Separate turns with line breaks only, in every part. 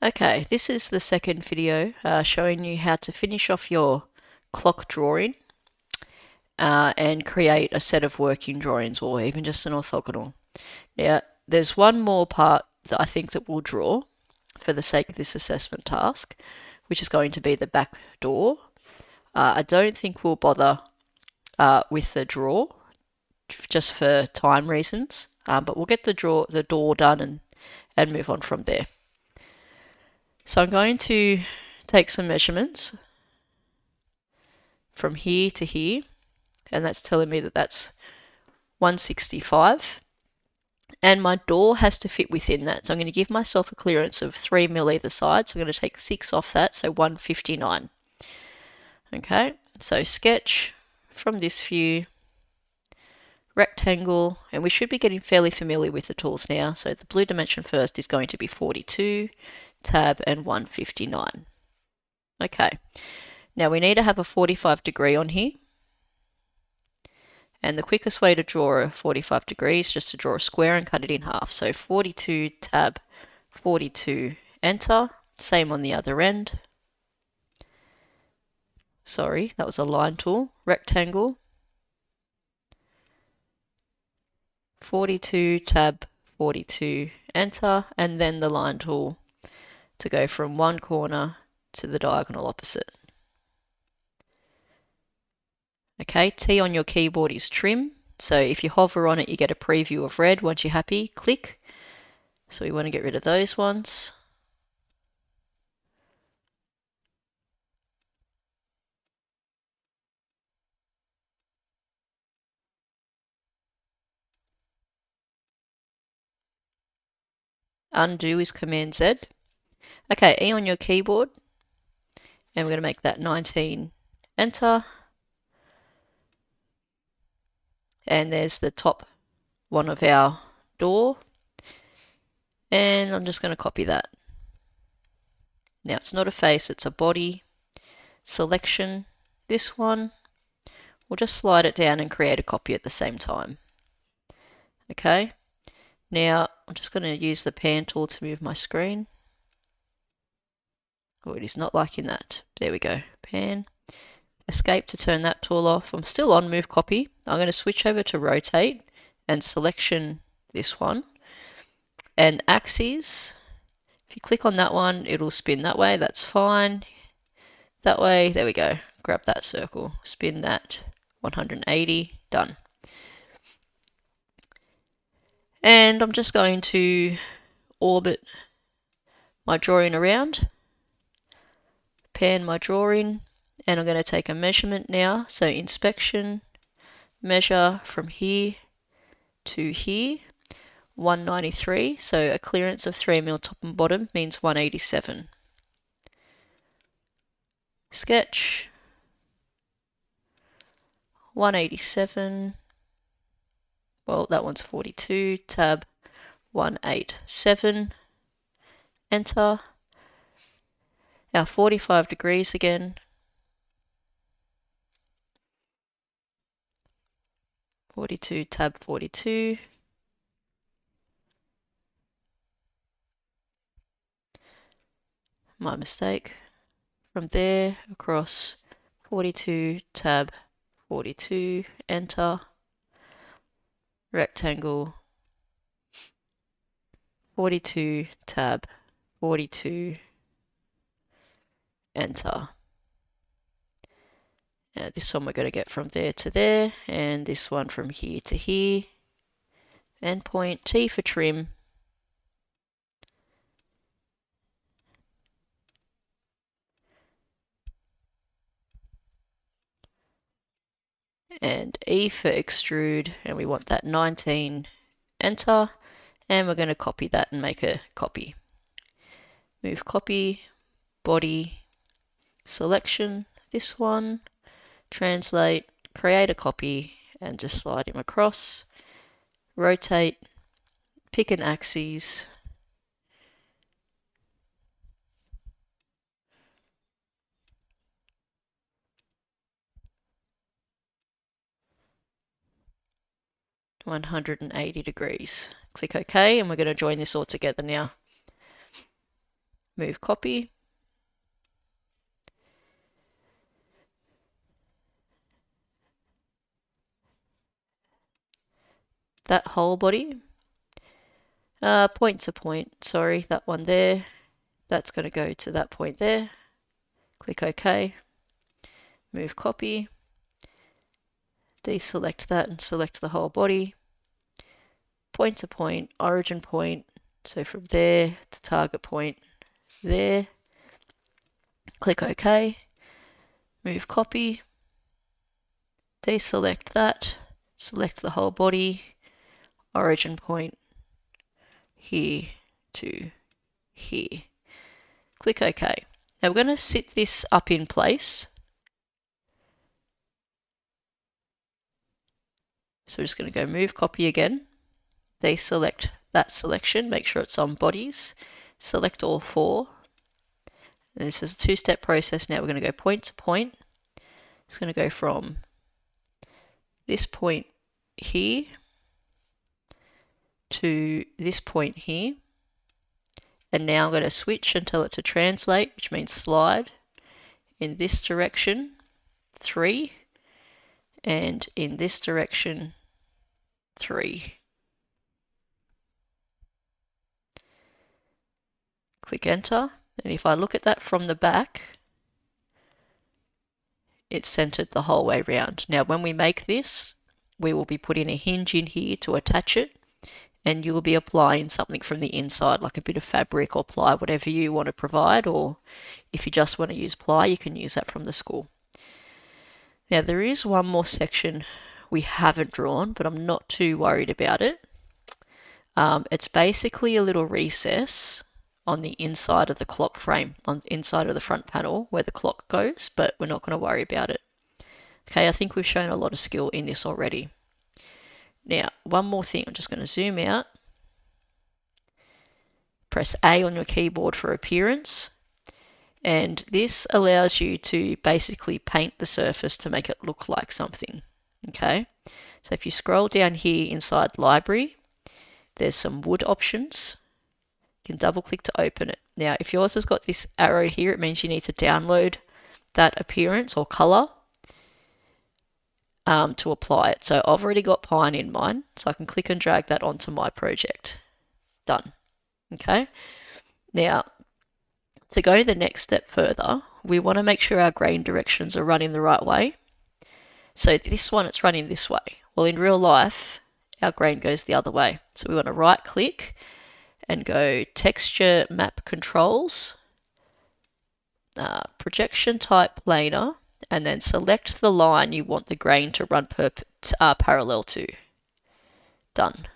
Okay, this is the second video showing you how to finish off your clock drawing and create a set of working drawings or even just an orthogonal. Now, there's one more part that I think that we'll draw for the sake of this assessment task, which is going to be the back door. I don't think we'll bother with the draw just for time reasons, but we'll get the door done and move on from there. So I'm going to take some measurements from here to here, and that's telling me that that's 165. And my door has to fit within that. So I'm going to give myself a clearance of 3 mil either side. So I'm going to take 6 off that, so 159. Okay, so sketch from this view, rectangle, and we should be getting fairly familiar with the tools now. So the blue dimension first is going to be 42, tab, and 159. Okay, now we need to have a 45 degree on here. And the quickest way to draw a 45 degrees is just to draw a square and cut it in half. So 42, tab, 42, enter. Same on the other end. Sorry, that was a line tool. Rectangle. 42, tab, 42, enter. And then the line tool to go from one corner to the diagonal opposite. Okay, T on your keyboard is trim. So if you hover on it, you get a preview of red. Once you're happy, click. So we want to get rid of those ones. Undo is Command Z. Okay, E on your keyboard. And we're going to make that 19, enter. And there's the top one of our door. And I'm just going to copy that. Now it's not a face, it's a body. Selection, this one. We'll just slide it down and create a copy at the same time. Okay, now I'm just going to use the pan tool to move my screen. Oh, it is not liking that. There we go, pan. Escape to turn that tool off. I'm still on move copy. I'm going to switch over to rotate and selection this one. And axes, if you click on that one, it'll spin that way, that's fine. That way, there we go. Grab that circle, spin that 180, done. And I'm just going to orbit my drawing around, pan my drawing, and I'm going to take a measurement now. So inspection, measure from here to here, 193. So a clearance of 3 mil top and bottom means 187. Sketch, 187. Well, that one's 42. Tab, 187. Enter. Now 45 degrees again. 42, tab 42. My mistake. From there across 42, tab 42, enter. Rectangle 42, tab 42, enter. Now this one we're going to get from there to there, and this one from here to here. Endpoint, T for trim. And E for extrude, and we want that 19, enter. And we're going to copy that and make a copy. Move copy, body, selection, this one, translate, create a copy, and just slide him across. Rotate, pick an axis. (180 degrees). Click OK, and we're going to join this all together now. move copy. That whole body, point to point, sorry, that one there, that's going to go to that point there. Click OK, move copy, deselect that and select the whole body. Point to point, origin point, so from there to target point there. Click OK, move copy, deselect that, select the whole body, origin point here to here. Click OK. Now we're going to sit this up in place. So we're just going to go move copy again, deselect that selection, make sure it's on bodies, select all four. And this is a two-step process. Now we're going to go point to point. It's going to go from this point here to this point here. And now I'm going to switch and tell it to translate, which means slide in this direction, 3, and in this direction, 3. Click enter, and if I look at that from the back, it's centered the whole way around. Now when we make this, we will be putting a hinge in here to attach it, and you will be applying something from the inside, like a bit of fabric or ply, whatever you want to provide, or if you just want to use ply, you can use that from the school. Now there is one more section we haven't drawn, but I'm not too worried about it. It's basically a little recess on the inside of the clock frame, on the inside of the front panel where the clock goes, but we're not going to worry about it. Okay, I think we've shown a lot of skill in this already. Now, one more thing, I'm just going to zoom out. Press A on your keyboard for appearance. And this allows you to basically paint the surface to make it look like something. Okay, so if you scroll down here inside library, there's some wood options. You can double click to open it. Now, if yours has got this arrow here, it means you need to download that appearance or color to apply it. So I've already got pine in mine, so I can click and drag that onto my project. Done. Okay. Now, to go the next step further, we want to make sure our grain directions are running the right way. So this one, it's running this way. Well, in real life, our grain goes the other way. So we want to right click and go texture map controls, projection type planar, and then select the line you want the grain to run parallel to. Done.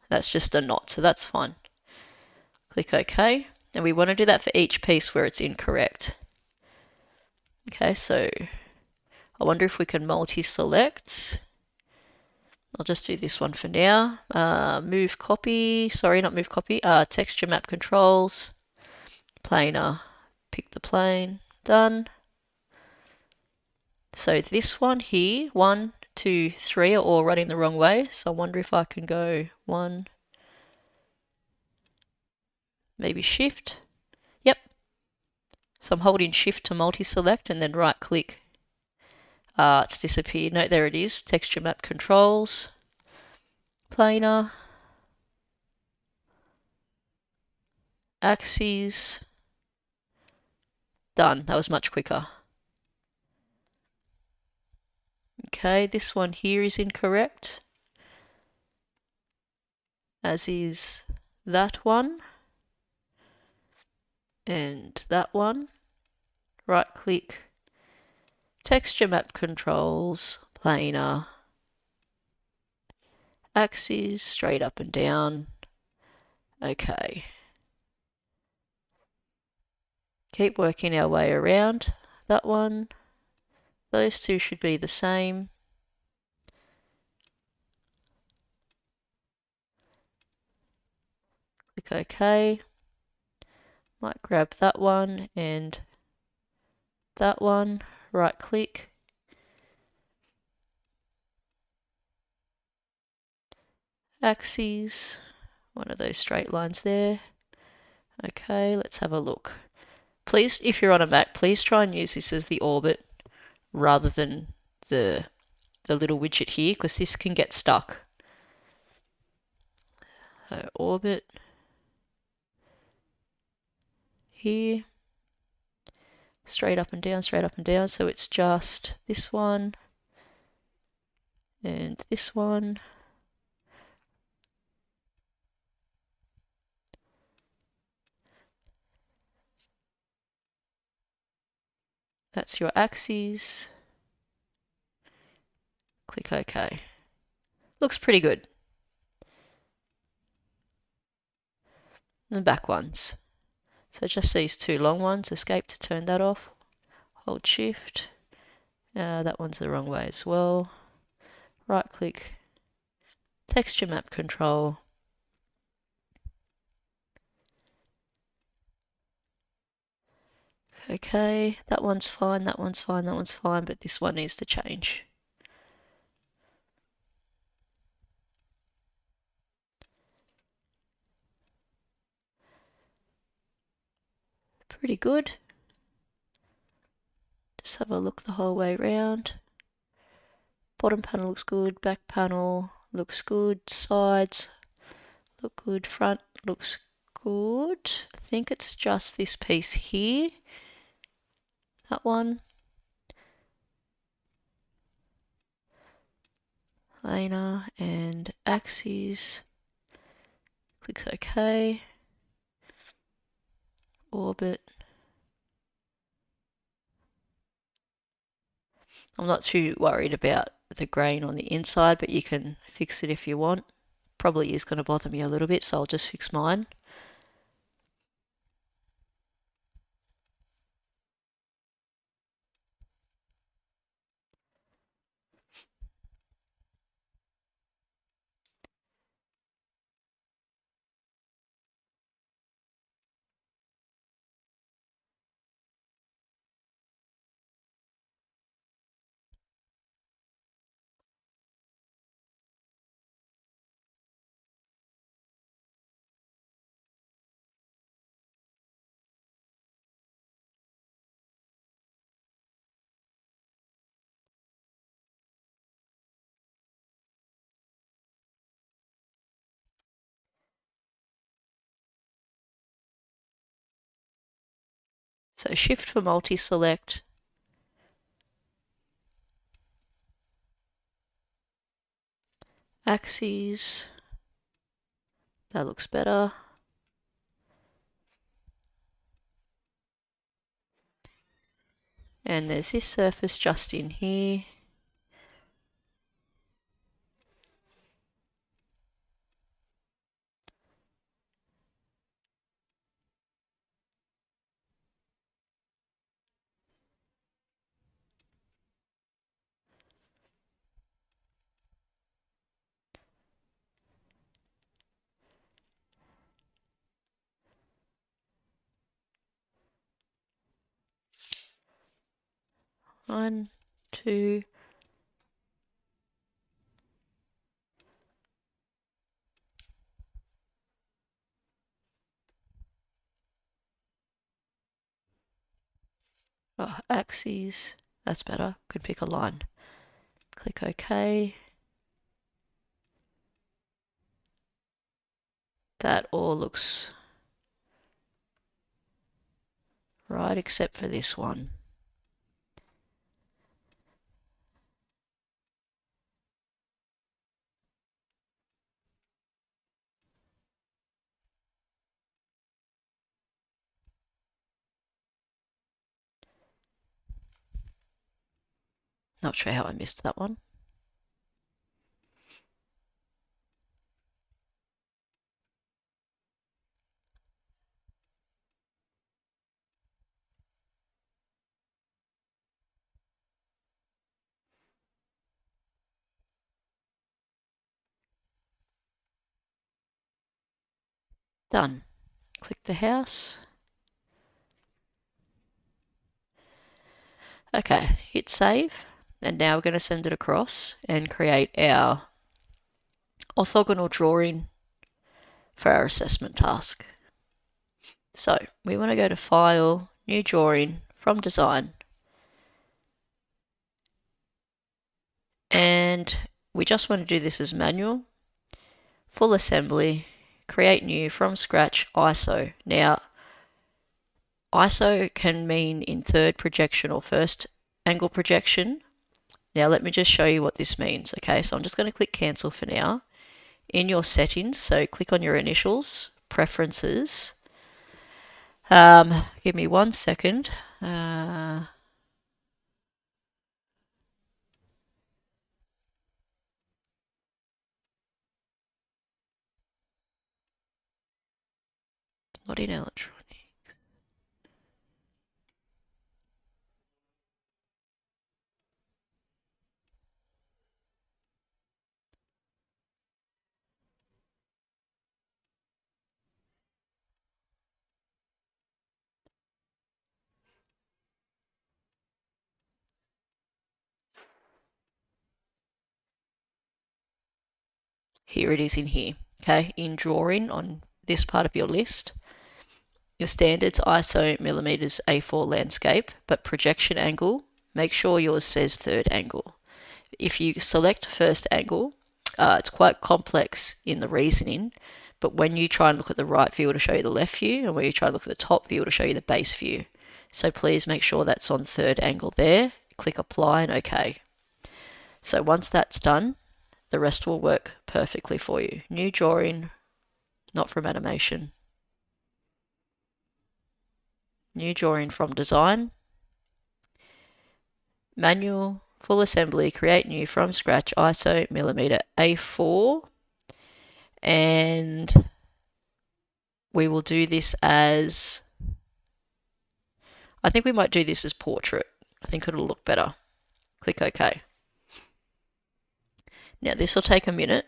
That's just a knot, so that's fine. Click OK. And we want to do that for each piece where it's incorrect. Okay, so I wonder if we can multi-select. I'll just do this one for now. Move copy, sorry, not move copy, texture map controls, planar, pick the plane, done. So this one here, 1, 2, 3 are all running the wrong way. So I wonder if I can go 1, maybe shift. Yep. So I'm holding shift to multi-select and then right click. It's disappeared. No, there it is. Texture map controls, planar, axes. Done. That was much quicker. Okay, this one here is incorrect, as is that one and that one. Right click, texture map controls, planar, axes, straight up and down. Okay. Keep working our way around. That one, those two should be the same. Click OK. Might grab that one and that one. Right click. Axes. One of those straight lines there. Okay, let's have a look. Please, if you're on a Mac, please try and use this as the orbit rather than the little widget here, because this can get stuck. So orbit here, straight up and down, straight up and down. So it's just this one and this one. That's your axes. Click OK. Looks pretty good. And the back ones. So just these two long ones. Escape to turn that off. Hold Shift. That one's the wrong way as well. Right click. Texture map control. Okay, that one's fine, that one's fine, that one's fine, but this one needs to change. Pretty good. Just have a look the whole way around. Bottom panel looks good, back panel looks good, sides look good, front looks good. I think it's just this piece here. That one. Planar and axes. Click OK. Orbit. I'm not too worried about the grain on the inside, but you can fix it if you want. Probably is going to bother me a little bit, so I'll just fix mine. So Shift for multi-select. Axes. That looks better. And there's this surface just in here. One, two. Oh, axes. That's better. Could pick a line. Click OK. That all looks right, except for this one. Not sure how I missed that one. Done. Click the house. Okay, hit save. And now we're going to send it across and create our orthogonal drawing for our assessment task. So we want to go to File, new drawing from design. And we just want to do this as manual. Full assembly, create new from scratch, ISO. Now, ISO can mean in third projection or first angle projection. Now let me just show you what this means. Okay, so I'm just going to click cancel for now. In your settings, so click on your initials, preferences. Give me 1 second. Not in electronic. Here it is in here. Okay, in drawing on this part of your list. Your standards ISO millimeters A4 landscape, but projection angle, make sure yours says third angle. If you select first angle, it's quite complex in the reasoning, but when you try and look at the right view, it'll show you the left view, and when you try and look at the top view, it'll show you the base view. So please make sure that's on third angle there. Click apply and OK. So once that's done, the rest will work perfectly for you. New drawing, not from animation. New drawing from design. Manual, full assembly, create new from scratch, ISO millimeter A4. And we will do this as, I think we might do this as portrait. I think it'll look better. Click OK. Now this will take a minute.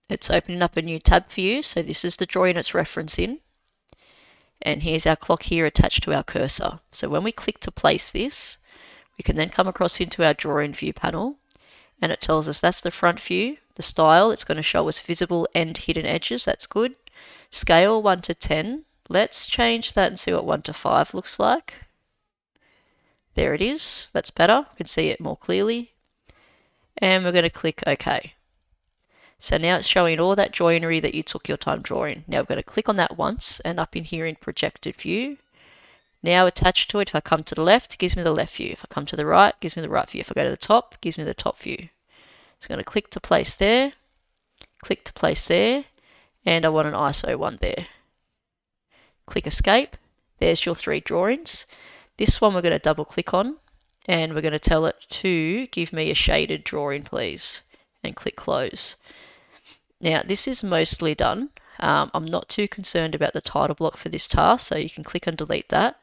It's opening up a new tab for you. So this is the drawing it's referencing. And here's our clock here attached to our cursor. So when we click to place this, we can then come across into our drawing view panel, and it tells us that's the front view. The style, it's going to show us visible and hidden edges. That's good. Scale 1 to 10. Let's change that and see what 1 to 5 looks like. There it is. That's better. You can see it more clearly. And we're going to click OK. So now it's showing all that joinery that you took your time drawing. Now we're going to click on that once, and up in here in projected view. Now attached to it, if I come to the left, it gives me the left view. If I come to the right, it gives me the right view. If I go to the top, it gives me the top view. So I'm going to click to place there, click to place there, and I want an ISO one there. Click escape. There's your 3 drawings. This one we're going to double click on, and we're going to tell it to give me a shaded drawing, please, and click close. Now this is mostly done. I'm not too concerned about the title block for this task, so you can click and delete that.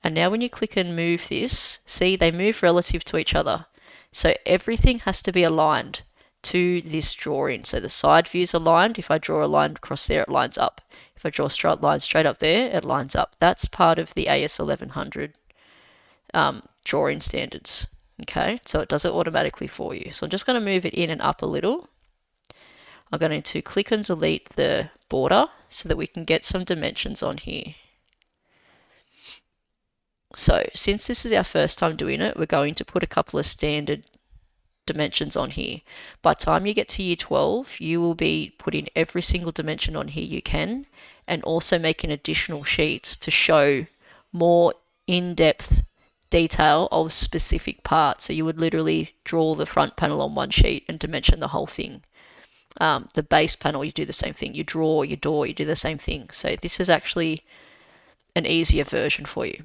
And now when you click and move this, see they move relative to each other. So everything has to be aligned to this drawing. So the side view is aligned. If I draw a line across there, it lines up. If I draw a straight line straight up there, it lines up. That's part of the AS 1100 drawing standards. Okay, so it does it automatically for you. So I'm just going to move it in and up a little. I'm going to click and delete the border so that we can get some dimensions on here. So since this is our first time doing it, we're going to put a couple of standard dimensions on here. By the time you get to year 12, you will be putting every single dimension on here you can, and also making additional sheets to show more in-depth detail of specific parts. So you would literally draw the front panel on one sheet and dimension the whole thing. The base panel, you do the same thing. You draw your door, you do the same thing. So this is actually an easier version for you.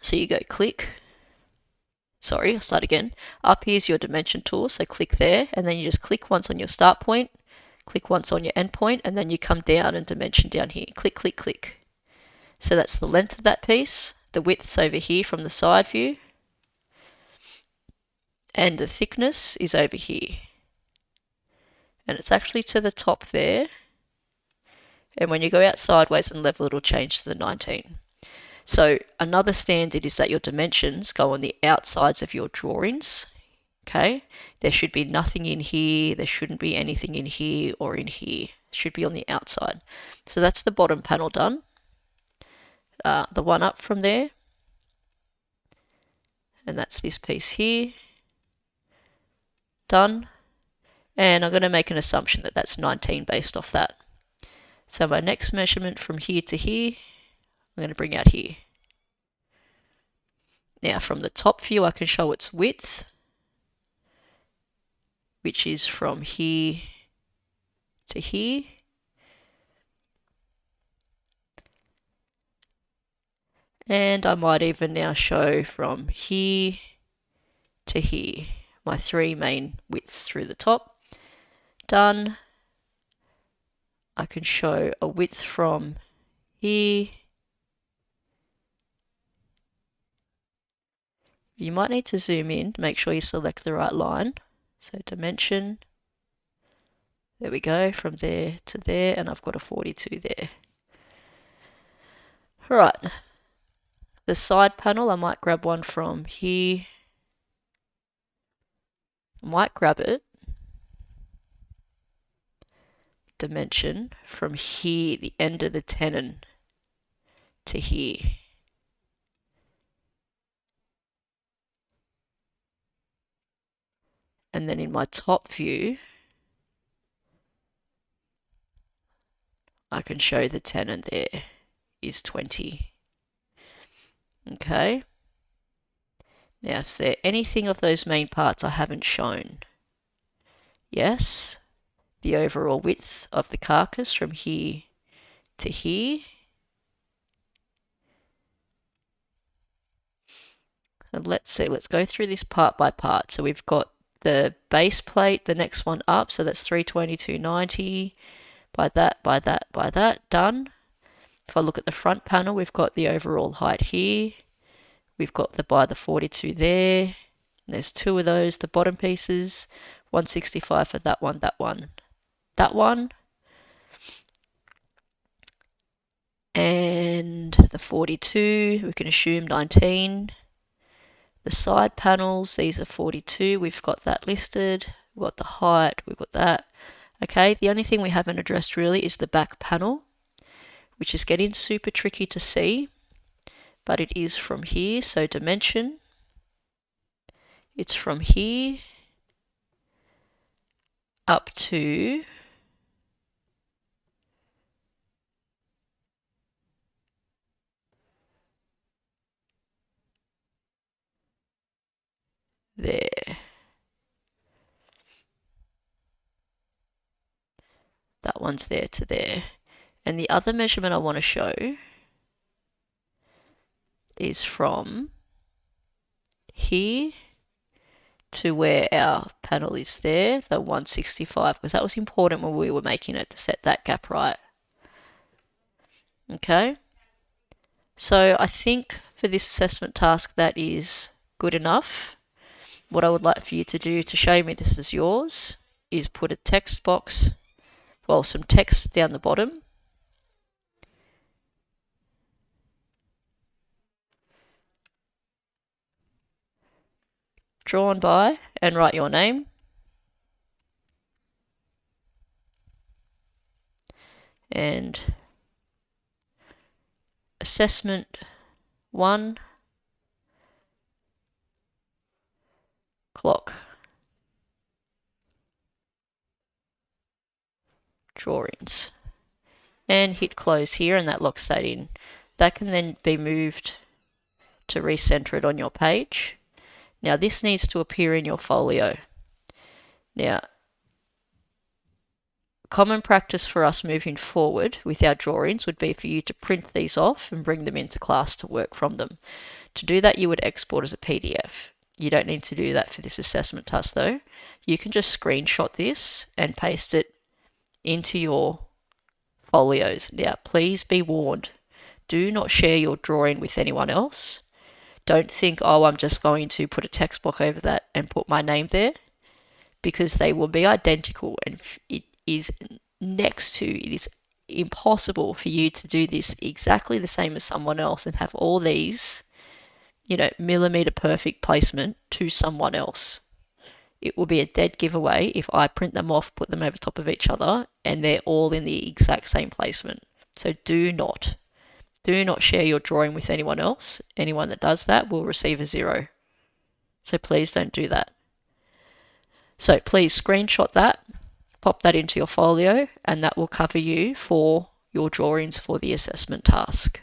So you go click. Sorry, I'll start again. Up here's your dimension tool, so click there, and then you just click once on your start point, click once on your end point, and then you come down and dimension down here. Click, click, click. So that's the length of that piece. The width's over here from the side view. And the thickness is over here. And it's actually to the top there. And when you go out sideways and level, it'll change to the 19. So another standard is that your dimensions go on the outsides of your drawings. Okay, there should be nothing in here, there shouldn't be anything in here or in here. It should be on the outside. So that's the bottom panel done. The one up from there. and that's this piece here. Done. And I'm going to make an assumption that that's 19 based off that. So my next measurement from here to here, I'm going to bring out here. Now from the top view I can show its width, which is from here to here. And I might even now show from here to here, my three main widths through the top. Done. I can show a width from here. You might need to zoom in to make sure you select the right line. So dimension, there we go, from there to there, and I've got a 42 there. All right, the side panel, I might grab one from here. I might grab it, dimension, from here, the end of the tenon, to here. And then in my top view, I can show the tenon there is 20. Okay. Now, is there anything of those main parts I haven't shown? Yes. The overall width of the carcass from here to here. And let's see, let's go through this part by part. So we've got the base plate, the next one up, so that's 322.90. By that, done. If I look at the front panel, we've got the overall height here. We've got by the 42 there. There's two of those, the bottom pieces, 165 for that one, that one, that one. And the 42, we can assume 19. The side panels, these are 42, we've got that listed. We've got the height, we've got that. Okay, the only thing we haven't addressed really is the back panel, which is getting super tricky to see, but it is from here, so dimension. It's from here up to there. That one's there to there. And the other measurement I want to show is from here to where our panel is there, the 165, because that was important when we were making it to set that gap right. Okay, so I think for this assessment task that is good enough. What I would like for you to do to show me this is yours is put a text box, well, some text down the bottom. Drawn by, and write your name. And assessment 1, clock drawings. And hit close here, and that locks that in. That can then be moved to recenter it on your page. Now this needs to appear in your folio. Now, common practice for us moving forward with our drawings would be for you to print these off and bring them into class to work from them. To do that, you would export as a PDF. You don't need to do that for this assessment task though. You can just screenshot this and paste it into your folios. Now, please be warned, do not share your drawing with anyone else. Don't think, oh, I'm just going to put a text box over that and put my name there, because they will be identical, and it is impossible for you to do this exactly the same as someone else and have all these, millimeter perfect placement to someone else. It will be a dead giveaway if I print them off, put them over top of each other, and they're all in the exact same placement. So do not share your drawing with anyone else. Anyone that does that will receive a 0. So please don't do that. So please screenshot that, pop that into your folio, and that will cover you for your drawings for the assessment task.